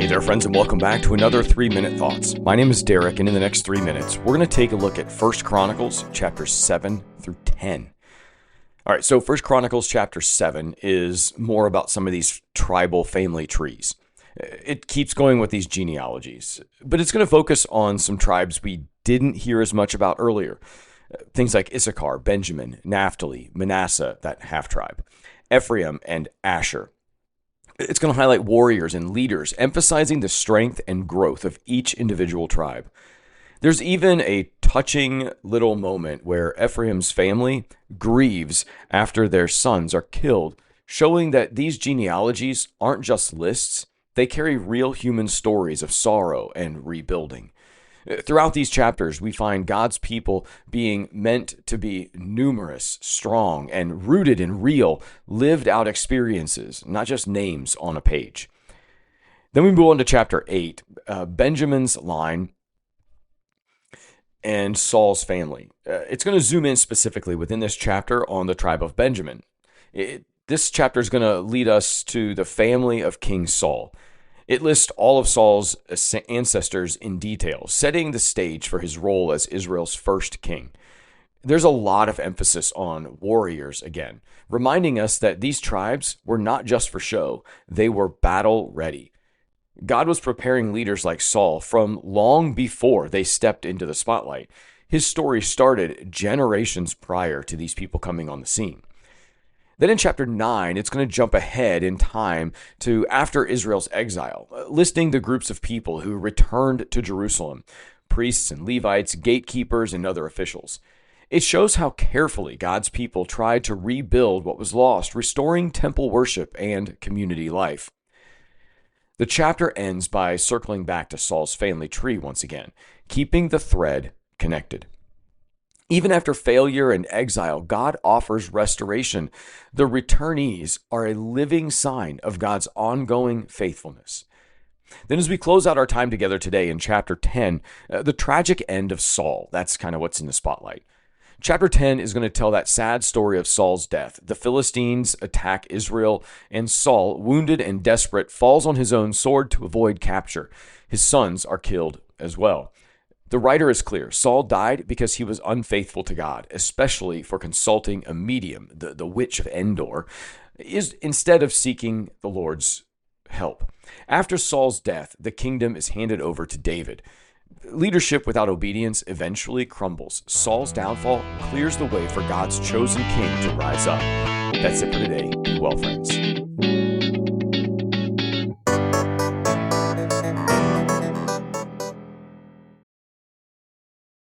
Hey there, friends, and welcome back to another 3-Minute Thoughts. My name is Derek, and in the next 3 minutes, we're going to take a look at 1 Chronicles chapters 7 through 10. All right, so 1 Chronicles chapter 7 is more about some of these tribal family trees. It keeps going with these genealogies, but it's going to focus on some tribes we didn't hear as much about earlier. Things like Issachar, Benjamin, Naphtali, Manasseh, that half-tribe, Ephraim, and Asher. It's going to highlight warriors and leaders, emphasizing the strength and growth of each individual tribe. There's even a touching little moment where Ephraim's family grieves after their sons are killed, showing that these genealogies aren't just lists, they carry real human stories of sorrow and rebuilding. Throughout these chapters, we find God's people being meant to be numerous, strong, and rooted in real, lived out experiences, not just names on a page. Then we move on to chapter 8, Benjamin's line and Saul's family. It's going to zoom in specifically within this chapter on the tribe of Benjamin. This chapter is going to lead us to the family of King Saul. It lists all of Saul's ancestors in detail, setting the stage for his role as Israel's first king. There's a lot of emphasis on warriors again, reminding us that these tribes were not just for show, they were battle ready. God was preparing leaders like Saul from long before they stepped into the spotlight. His story started generations prior to these people coming on the scene. Then in chapter 9, it's going to jump ahead in time to after Israel's exile, listing the groups of people who returned to Jerusalem, priests and Levites, gatekeepers, and other officials. It shows how carefully God's people tried to rebuild what was lost, restoring temple worship and community life. The chapter ends by circling back to Saul's family tree once again, keeping the thread connected. Even after failure and exile, God offers restoration. The returnees are a living sign of God's ongoing faithfulness. Then as we close out our time together today in chapter 10, the tragic end of Saul, that's kind of what's in the spotlight. Chapter 10 is going to tell that sad story of Saul's death. The Philistines attack Israel, and Saul, wounded and desperate, falls on his own sword to avoid capture. His sons are killed as well. The writer is clear. Saul died because he was unfaithful to God, especially for consulting a medium, the witch of Endor, instead of seeking the Lord's help. After Saul's death, the kingdom is handed over to David. Leadership without obedience eventually crumbles. Saul's downfall clears the way for God's chosen king to rise up. That's it for today. Be well, friends.